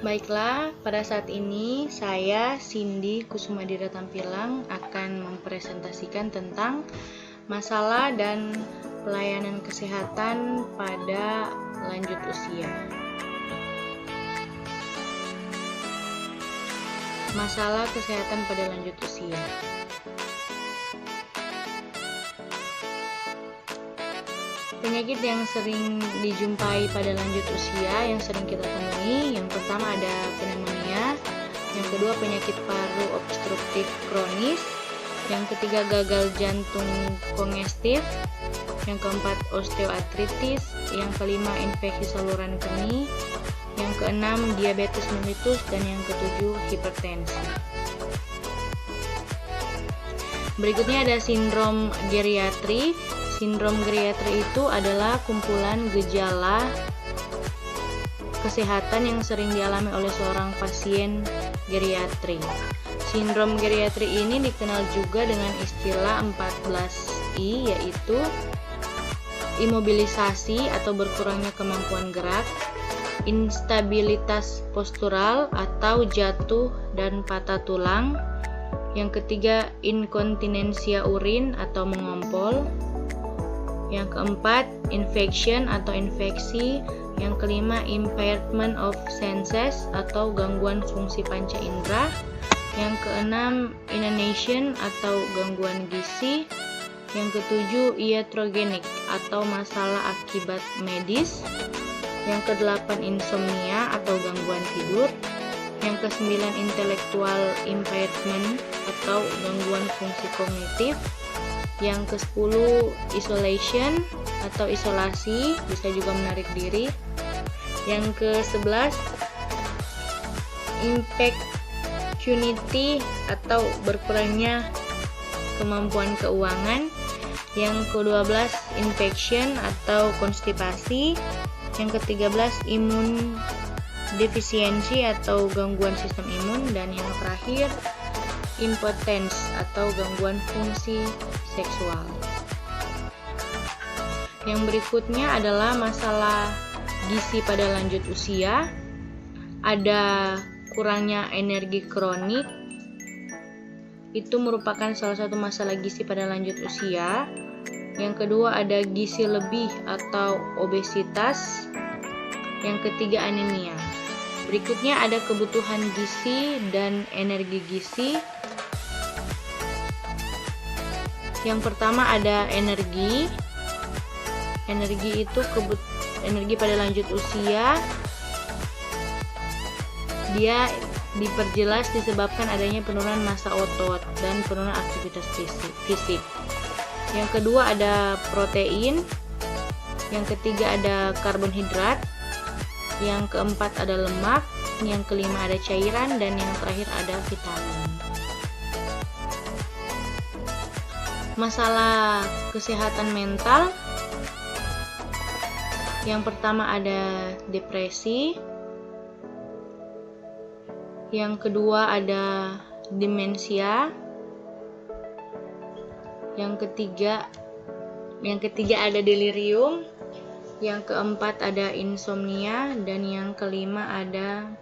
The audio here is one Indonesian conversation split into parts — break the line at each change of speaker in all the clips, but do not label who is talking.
Baiklah, pada saat ini saya, Cindy Kusumadira Tampilang, akan mempresentasikan tentang masalah dan pelayanan kesehatan pada lanjut usia. Masalah kesehatan pada lanjut usia. Penyakit yang sering dijumpai pada lanjut usia yang sering kita temui, yang pertama ada pneumonia, yang kedua penyakit paru obstruktif kronis, yang ketiga gagal jantung kongestif, yang keempat osteoartritis, yang kelima infeksi saluran kemih, yang keenam diabetes mellitus, dan yang ketujuh hipertensi. Berikutnya ada sindrom geriatri. Sindrom geriatri itu adalah kumpulan gejala kesehatan yang sering dialami oleh seorang pasien geriatri. Sindrom geriatri ini dikenal juga dengan istilah 14I, yaitu imobilisasi atau berkurangnya kemampuan gerak, instabilitas postural atau jatuh dan patah tulang, yang ketiga inkontinensia urin atau mengompol, yang keempat infection atau infeksi, yang kelima impairment of senses atau gangguan fungsi panca indera, yang keenam inanition atau gangguan gizi, yang ketujuh iatrogenik atau masalah akibat medis, yang kedelapan insomnia atau gangguan tidur, yang kesembilan intellectual impairment atau gangguan fungsi kognitif, yang ke-10 isolation atau isolasi, bisa juga menarik diri, yang ke-11 impecunity atau berkurangnya kemampuan keuangan, yang ke-12 infection atau konstipasi, yang ke-13 imun defisiensi atau gangguan sistem imun, dan yang terakhir impotence atau gangguan fungsi seksual. Yang berikutnya adalah masalah gizi pada lanjut usia. Ada kurangnya energi kronik, itu merupakan salah satu masalah gizi pada lanjut usia. Yang kedua ada gizi lebih atau obesitas. Yang ketiga anemia. Berikutnya ada kebutuhan gizi dan energi gizi. Yang pertama ada energi. Energi itu energi pada lanjut usia. Dia diperjelas disebabkan adanya penurunan massa otot dan penurunan aktivitas fisik. Yang kedua ada protein. Yang ketiga ada karbohidrat. Yang keempat ada lemak. Yang kelima ada cairan, dan yang terakhir ada vitamin. Masalah kesehatan mental. Yang pertama ada depresi. Yang kedua ada demensia. Yang ketiga ada delirium. Yang keempat ada insomnia, dan yang kelima ada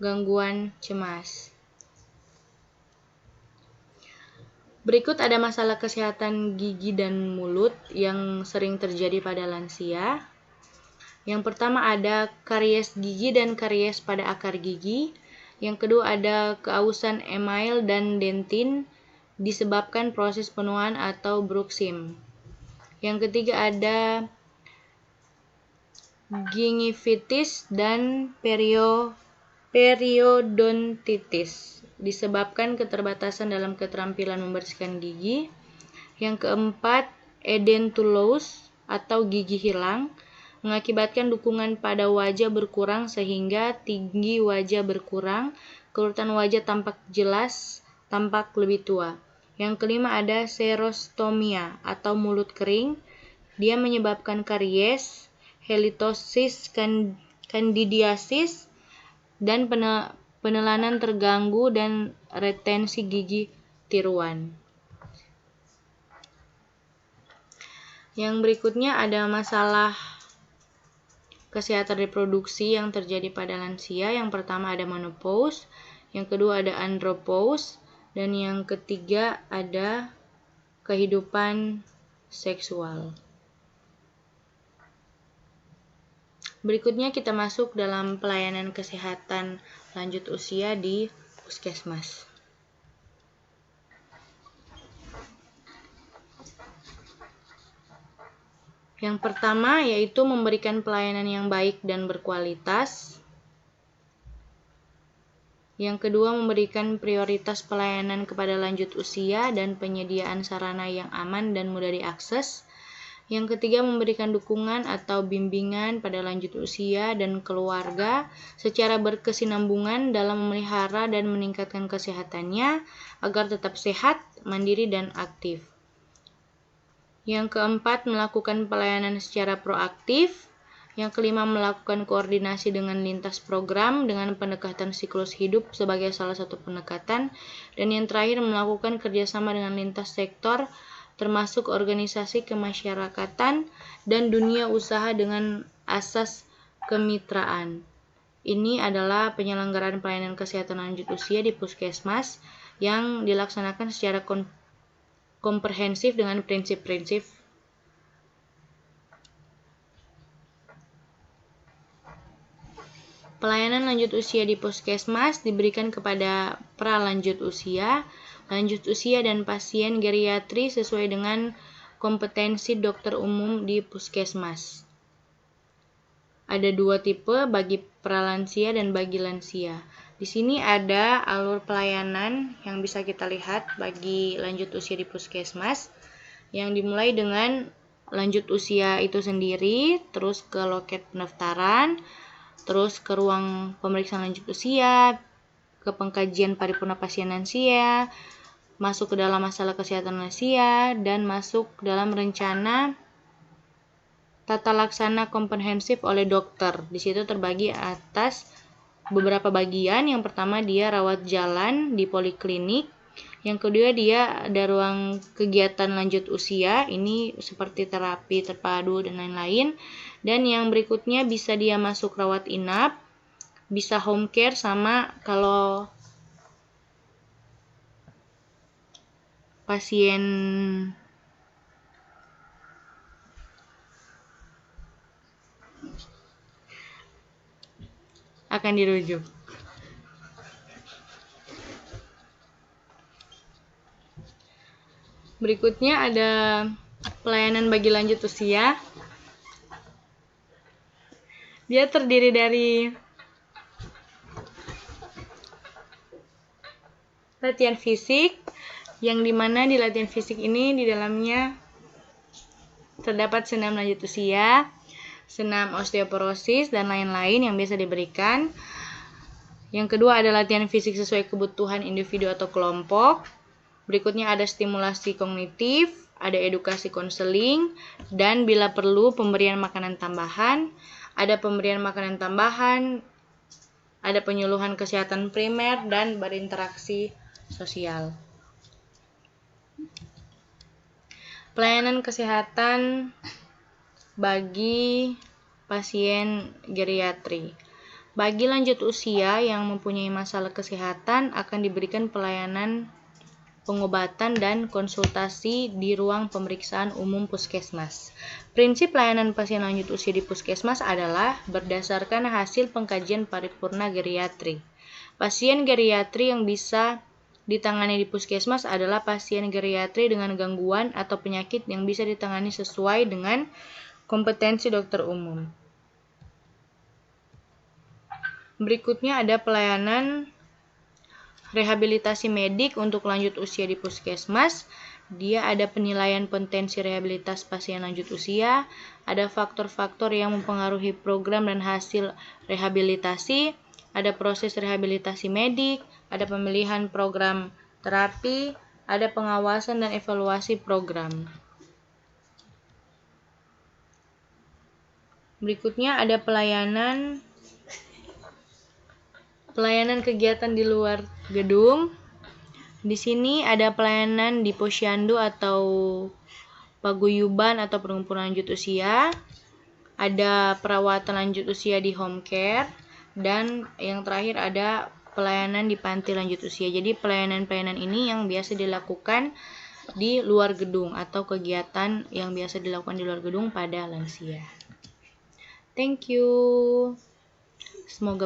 gangguan cemas. Berikut ada masalah kesehatan gigi dan mulut yang sering terjadi pada lansia. Yang pertama ada karies gigi dan karies pada akar gigi. Yang kedua ada keausan email dan dentin disebabkan proses penuaan atau bruxism. Yang ketiga ada gingivitis dan periodontitis disebabkan keterbatasan dalam keterampilan membersihkan gigi. Yang keempat edentulous atau gigi hilang mengakibatkan dukungan pada wajah berkurang sehingga tinggi wajah berkurang, kerutan wajah tampak jelas, tampak lebih tua. Yang kelima ada xerostomia atau mulut kering. Dia menyebabkan karies, halitosis, candidiasis, dan penelanan terganggu dan retensi gigi tiruan. Yang berikutnya ada masalah kesehatan reproduksi yang terjadi pada lansia. Yang pertama ada menopause, yang kedua ada andropause, dan yang ketiga ada kehidupan seksual. Berikutnya kita masuk dalam pelayanan kesehatan lanjut usia di puskesmas. Yang pertama yaitu memberikan pelayanan yang baik dan berkualitas. Yang kedua, memberikan prioritas pelayanan kepada lanjut usia dan penyediaan sarana yang aman dan mudah diakses. Yang ketiga, memberikan dukungan atau bimbingan pada lanjut usia dan keluarga secara berkesinambungan dalam memelihara dan meningkatkan kesehatannya agar tetap sehat, mandiri, dan aktif. Yang keempat, melakukan pelayanan secara proaktif. Yang kelima, melakukan koordinasi dengan lintas program dengan pendekatan siklus hidup sebagai salah satu pendekatan. Dan yang terakhir, melakukan kerjasama dengan lintas sektor termasuk organisasi kemasyarakatan dan dunia usaha dengan asas kemitraan. Ini adalah penyelenggaraan pelayanan kesehatan lanjut usia di puskesmas yang dilaksanakan secara komprehensif dengan prinsip-prinsip. Pelayanan lanjut usia di puskesmas diberikan kepada pralanjut usia, lanjut usia, dan pasien geriatri sesuai dengan kompetensi dokter umum di puskesmas. Ada dua tipe, bagi pralansia dan bagi lansia. Di sini ada alur pelayanan yang bisa kita lihat bagi lanjut usia di puskesmas, yang dimulai dengan lanjut usia itu sendiri, terus ke loket pendaftaran, terus ke ruang pemeriksaan lanjut usia, ke pengkajian paripurna pasien lansia, masuk ke dalam masalah kesehatan lansia, dan masuk dalam rencana tata laksana komprehensif oleh dokter. Di situ terbagi atas beberapa bagian. Yang pertama dia rawat jalan di poliklinik. Yang kedua dia ada ruang kegiatan lanjut usia, ini seperti terapi terpadu dan lain-lain. Dan yang berikutnya bisa dia masuk rawat inap, bisa home care, sama kalau pasien akan dirujuk. Berikutnya ada pelayanan bagi lanjut usia. Dia terdiri dari latihan fisik, yang dimana di latihan fisik ini di dalamnya terdapat senam lanjut usia, senam osteoporosis, dan lain-lain yang biasa diberikan. Yang kedua ada latihan fisik sesuai kebutuhan individu atau kelompok. Berikutnya ada stimulasi kognitif, ada edukasi konseling, dan bila perlu pemberian makanan tambahan. Ada pemberian makanan tambahan, ada penyuluhan kesehatan primer, dan berinteraksi sosial. Pelayanan kesehatan bagi pasien geriatri. Bagi lanjut usia yang mempunyai masalah kesehatan akan diberikan pelayanan pengobatan dan konsultasi di ruang pemeriksaan umum puskesmas. Prinsip pelayanan pasien lanjut usia di puskesmas adalah berdasarkan hasil pengkajian paripurna geriatri. Pasien geriatri yang bisa ditangani di puskesmas adalah pasien geriatri dengan gangguan atau penyakit yang bisa ditangani sesuai dengan kompetensi dokter umum. Berikutnya ada pelayanan rehabilitasi medik untuk lanjut usia di puskesmas. Dia ada penilaian potensi rehabilitas pasien lanjut usia, ada faktor-faktor yang mempengaruhi program dan hasil rehabilitasi, ada proses rehabilitasi medik, ada pemilihan program terapi, ada pengawasan dan evaluasi program. Berikutnya ada pelayanan kegiatan di luar gedung. Di sini ada pelayanan di posyandu atau paguyuban atau perkumpulan lanjut usia. ada perawatan lanjut usia di home care, dan yang terakhir ada pelayanan di panti lanjut usia. Jadi pelayanan-pelayanan ini yang biasa dilakukan di luar gedung atau kegiatan yang biasa dilakukan di luar gedung pada lansia. Thank you. Semoga